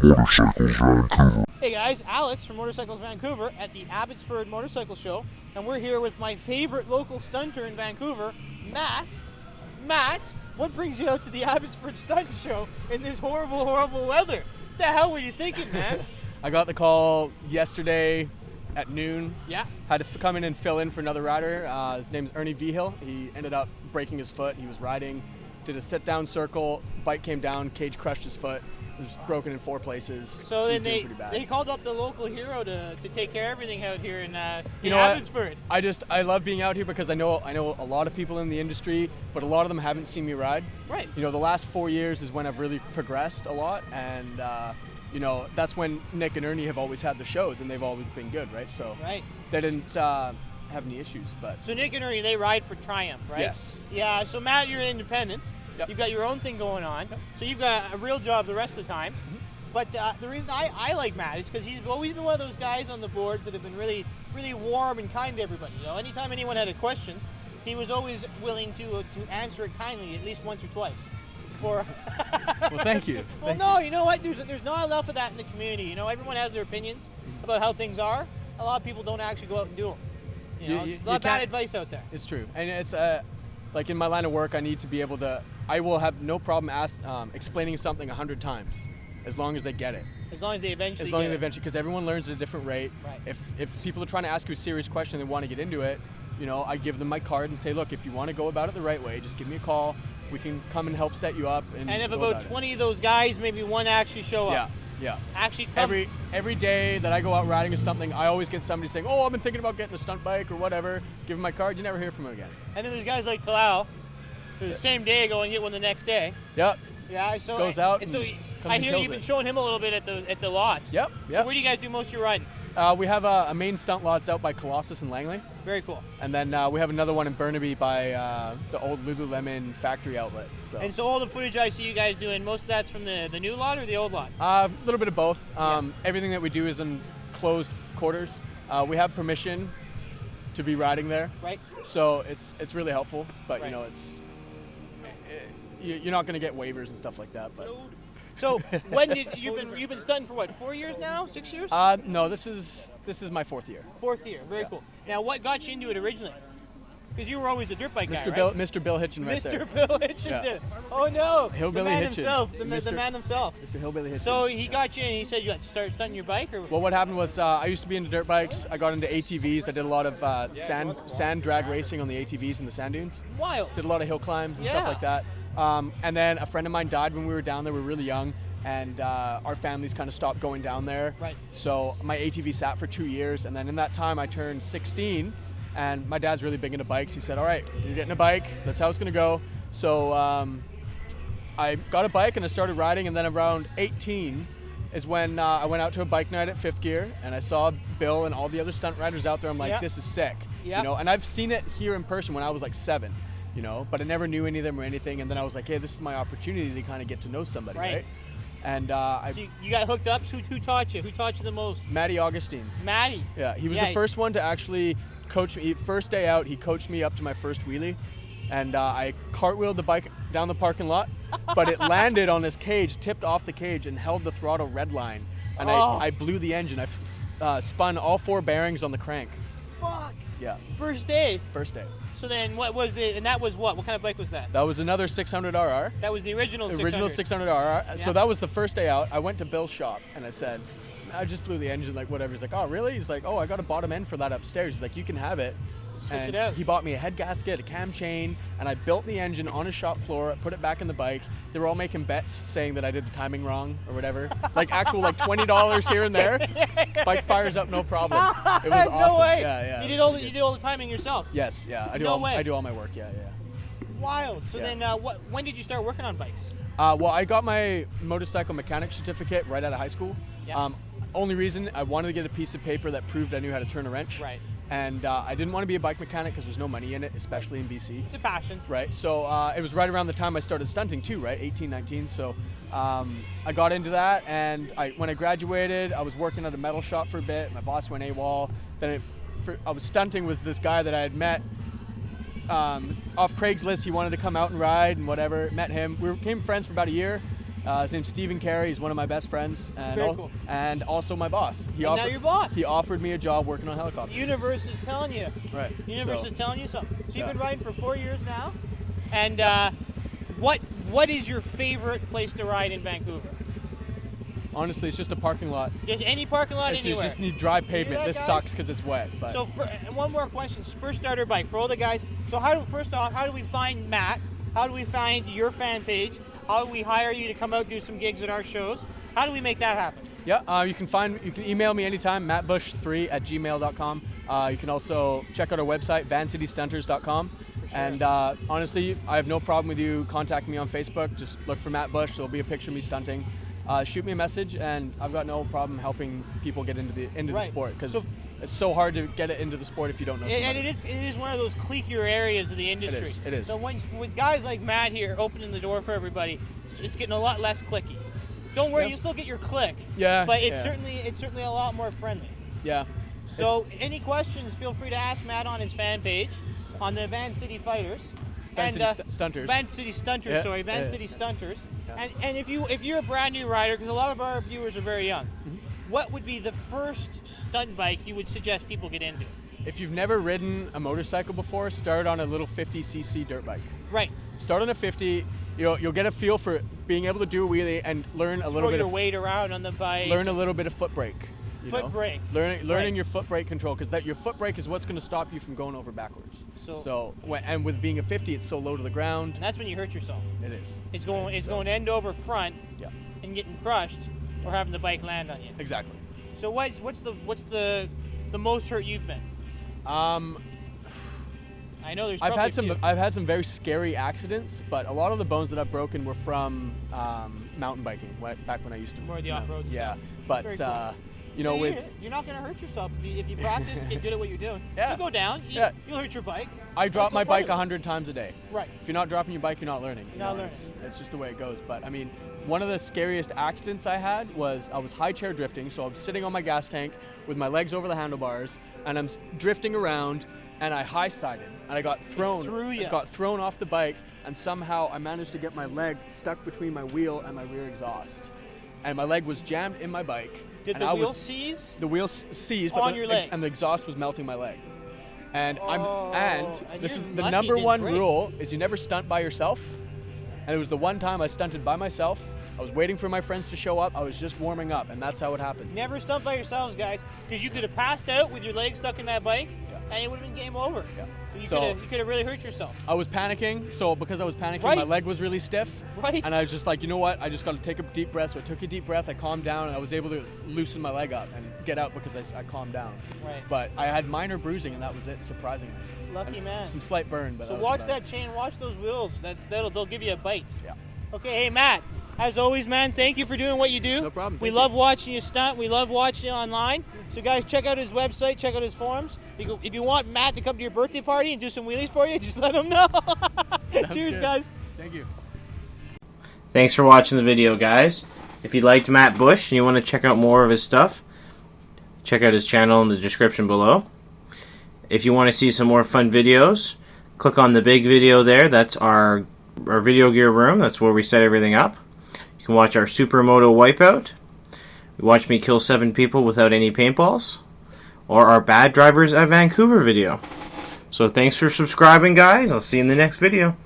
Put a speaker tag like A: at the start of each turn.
A: Motorcycles Vancouver.
B: Hey guys, Alex from Motorcycles Vancouver at the Abbotsford Motorcycle Show, and we're here with my favorite local stunter in Vancouver, Matt. Matt, what brings you out to the Abbotsford Stunt Show in this horrible, horrible weather? What the hell were you thinking, man?
C: I got the call yesterday at noon.
B: Yeah.
C: Had to come in and fill in for another rider. His name's Ernie Vigil. He ended up breaking his foot. He was riding, did a sit-down circle, bike came down, cage crushed his foot. It was broken in 4 places.
B: So
C: He's
B: then
C: doing pretty bad.
B: they called up the local hero to take care of everything out here in
C: You know
B: Abbotsford.
C: I love being out here because I know a lot of people in the industry, but a lot of them haven't seen me ride.
B: Right.
C: You know, the last 4 years is when I've really progressed a lot, and you know, that's when Nick and Ernie have always had the shows, and they've always been good, right? So
B: Right.
C: they didn't have any issues, but
B: So Nick and Ernie, they ride for Triumph, right?
C: Yes.
B: Yeah, so Matt, you're independent.
C: Yep.
B: You've got your own thing going on. So you've got a real job the rest of the time. But the reason I like Matt is because he's always been one of those guys on the boards that have been really, really warm and kind to everybody. You know, anytime anyone had a question, he was always willing to answer it kindly at least once or twice.
C: well, thank you.
B: Well, no, you know what? There's not enough of that in the community. You know, everyone has their opinions about how things are. A lot of people don't actually go out and do them. You know, there's a lot of bad advice out there.
C: It's true, and it's like in my line of work, I need to be able to. I will have no problem explaining something 100 times, as long as they get it.
B: As long as they eventually.
C: Because everyone learns at a different rate.
B: Right.
C: If people are trying to ask you a serious question, they want to get into it. You know, I give them my card and say, look, if you want to go about it the right way, just give me a call. We can come and help set you up. And
B: if
C: go
B: about 20 of those guys, maybe one actually show up.
C: Yeah.
B: Actually come.
C: Every day that I go out riding or something, I always get somebody saying, oh, I've been thinking about getting a stunt bike or whatever. Give them my card. You never hear from them again.
B: And then there's guys like Talal, who the same day go and get one the next day.
C: Yep.
B: Yeah. So
C: goes out.
B: And so
C: comes
B: I
C: and
B: hear
C: kills
B: you've been
C: it.
B: showing him a little bit at the lot.
C: Yep.
B: So where do you guys do most of your riding?
C: We have a main stunt lots out by Colossus and Langley.
B: Very cool.
C: And then we have another one in Burnaby by the old Lululemon factory outlet. So.
B: And so all the footage I see you guys doing, most of that's from the new lot or the old lot?
C: A little bit of both. Everything that we do is in closed quarters. We have permission to be riding there.
B: Right.
C: So it's really helpful, but
B: Right.
C: you know you're not going to get waivers and stuff like that. But
B: So when did you've been stunting for what, 4 years now? 6 years?
C: no, this is my 4th year.
B: 4th year. Very
C: Yeah.
B: cool. Now what got you into it originally? Because you were always a dirt bike guy, right?
C: Mr. Bill Hitchin right there.
B: Mr. Bill Hitchin.
C: Yeah.
B: Oh no!
C: Hillbilly
B: the man
C: Hitchin.
B: himself. The
C: Mr.
B: man himself.
C: Mr. Hillbilly Hitchin.
B: So he got you and he said you had to start stunting your bike, or
C: Well, what happened was I used to be into dirt bikes. I got into ATVs. I did a lot of sand drag racing on the ATVs in the sand dunes.
B: wild.
C: Did a lot of hill climbs and stuff
B: Yeah.
C: like that. And then a friend of mine died when we were down there. We were really young, and our families kind of stopped going down there.
B: Right.
C: So my ATV sat for 2 years, and then in that time I turned 16, and my dad's really big into bikes. He said, all right, you're getting a bike. That's how it's going to go. So I got a bike and I started riding, and then around 18 is when I went out to a bike night at Fifth Gear, and I saw Bill and all the other stunt riders out there. I'm like,
B: Yeah.
C: this is sick.
B: Yeah.
C: You know, and I've seen it here in person when I was like 7, you know, but I never knew any of them or anything. And then I was like, hey, this is my opportunity to kind of get to know somebody,
B: Right.
C: right? And
B: So you got hooked up. So who taught you? Who taught you the most?
C: Matty Augustine.
B: Matty.
C: Yeah, he was
B: Yeah.
C: the first one to actually coach me. First day out, he coached me up to my first wheelie, and I cartwheeled the bike down the parking lot, but it landed on this cage, tipped off the cage, and held the throttle red line. And
B: Oh.
C: I blew the engine. I spun all 4 bearings on the crank.
B: Fuck.
C: Yeah,
B: First day.
C: first day.
B: So then what was and that was what? What kind of bike was that?
C: That was another 600 RR.
B: That was the original 600.
C: Original 600 RR.
B: Yeah.
C: So that was the first day out. I went to Bill's shop and I said, I just blew the engine, like whatever. He's like, oh really? He's like, oh, I got a bottom end for that upstairs. He's like, you can have it.
B: Switch
C: And
B: it out.
C: he bought me a head gasket, a cam chain, and I built the engine on his shop floor, put it back in the bike. They were all making bets saying that I did the timing wrong or whatever. Like actual like $20 here and there. Bike fires up, no problem. It was awesome.
B: No way.
C: Yeah.
B: You did all the timing yourself.
C: Yes, yeah. I do
B: No way.
C: I do all my work, yeah.
B: Wild. So
C: Yeah.
B: then when did you start working on bikes?
C: Well, I got my motorcycle mechanic certificate right out of high school.
B: Yeah.
C: Only reason I wanted to get a piece of paper that proved I knew how to turn a wrench.
B: Right.
C: And I didn't want to be a bike mechanic because there's no money in it, especially in BC.
B: It's a passion.
C: Right. So it was right around the time I started stunting too, right? 18, 19. So I got into that, and when I graduated, I was working at a metal shop for a bit. My boss went AWOL. Then I was stunting with this guy that I had met off Craigslist. He wanted to come out and ride and whatever. Met him. We became friends for about a year. His name's Stephen Carey. He's one of my best friends, and,
B: Very cool.
C: and also my boss.
B: Now your boss.
C: He offered me a job working on helicopters.
B: Universe is telling you.
C: Right.
B: Universe is telling you something. So you've been
C: Yeah.
B: riding for 4 years now, and what is your favorite place to ride in Vancouver?
C: Honestly, it's just a parking lot.
B: Just any parking lot
C: It's
B: anywhere.
C: just need dry pavement.
B: that,
C: This
B: guys?
C: sucks because it's wet. But
B: So and one more question: first starter bike for all the guys. So first off, how do we find Matt? How do we find your fan page? How do we hire you to come out do some gigs at our shows? How do we make that happen?
C: yeah, you can email me anytime, mattbush3@gmail.com. You can also check out our website, vancitystunters.com. And honestly, I have no problem with you contacting me on Facebook. Just look for Matt Bush. There'll be a picture of me stunting. Shoot me a message, and I've got no problem helping people get into the
B: Right.
C: sport, because
B: So-
C: it's so hard to get it into the sport if you don't know somebody.
B: And it is one of those cliquier areas of the industry.
C: It is.
B: So with guys like Matt here opening the door for everybody, it's getting a lot less clicky. Don't worry,
C: Yep.
B: you still get your click.
C: Yeah,
B: But
C: yeah.
B: it's certainly a lot more friendly.
C: Yeah.
B: So any questions, feel free to ask Matt on his fan page, on the Van City Fighters.
C: Stunters.
B: Van City Stunters,
C: Yeah,
B: sorry, Van
C: yeah.
B: City Stunters.
C: Yeah.
B: And if you're a brand new rider, because a lot of our viewers are very young,
C: Mm-hmm.
B: what would be the first stunt bike you would suggest people get into?
C: If you've never ridden a motorcycle before, start on a little 50cc dirt bike.
B: Right.
C: Start on a 50. You'll get a feel for being able to do a wheelie and learn a little
B: Throw
C: bit
B: your
C: of
B: weight around on the bike.
C: learn a little bit of foot brake. you
B: Foot
C: know?
B: brake.
C: Learning
B: Right.
C: your foot brake control, because your foot brake is what's going to stop you from going over backwards. And with being a 50, it's so low to the ground.
B: And that's when you hurt yourself.
C: It is.
B: It's going end over front
C: Yeah.
B: and getting crushed, or having the bike land on you.
C: Exactly.
B: So what's the most hurt you've been? I know there's.
C: I've
B: probably
C: had
B: a few.
C: I've had some very scary accidents, but a lot of the bones that I've broken were from mountain biking back when I used to.
B: More of the off-road
C: Yeah,
B: stuff.
C: but
B: Very cool.
C: you know,
B: You're not going to hurt yourself if you practice, get good at what you're doing.
C: Yeah.
B: You go down,
C: Yeah.
B: you'll hurt your bike.
C: I drop
B: That's
C: my
B: no part
C: bike
B: of it.
C: 100 times a day.
B: Right.
C: If you're not dropping your bike, you're not learning.
B: You're not learning.
C: It's just the way it goes. But I mean, one of the scariest accidents I had was I was high chair drifting. So I'm sitting on my gas tank with my legs over the handlebars, and I'm drifting around, and I high-sided, and I got thrown.
B: threw ya.
C: I got thrown off the bike, and somehow I managed to get my leg stuck between my wheel and my rear exhaust, and my leg was jammed in my bike.
B: Did
C: and
B: the
C: I
B: wheel
C: was,
B: seize?
C: The wheel seized, but
B: On your leg.
C: and the exhaust was melting my leg. And
B: and
C: this is
B: you're
C: the
B: lucky it
C: number
B: didn't
C: one
B: break.
C: rule is you never stunt by yourself. And it was the one time I stunted by myself. I was waiting for my friends to show up. I was just warming up, and that's how it happens.
B: Never stunt by yourselves, guys, because you could have passed out with your leg stuck in that bike, and it would have been game over.
C: Yeah.
B: You
C: So-
B: could have really hurt yourself.
C: I was panicking, so because I was panicking,
B: Right.
C: my leg was really stiff.
B: Right.
C: And I was just like, you know what? I just got to take a deep breath. So I took a deep breath, I calmed down, and I was able to loosen my leg up and get out because I calmed down.
B: Right.
C: But I had minor bruising, and that was it, surprisingly.
B: Lucky
C: And
B: man.
C: Some slight burn, but
B: So
C: that was
B: watch
C: about it.
B: that chain, watch those wheels. They'll give you a bite.
C: Yeah.
B: Okay, hey Matt. As always, man, thank you for doing what you do.
C: No problem.
B: We
C: Thank
B: love watching you stunt. We love watching you online. So, guys, check out his website. Check out his forums. If you want Matt to come to your birthday party and do some wheelies for you, just let him know. Cheers,
C: good.
B: guys.
C: Thank you.
D: Thanks for watching the video, guys. If you liked Matt Bush and you want to check out more of his stuff, check out his channel in the description below. If you want to see some more fun videos, click on the big video there. That's our video gear room. That's where we set everything up. You can watch our Supermoto Wipeout. You watch me kill 7 people without any paintballs. Or our Bad Drivers at Vancouver video. So thanks for subscribing, guys. I'll see you in the next video.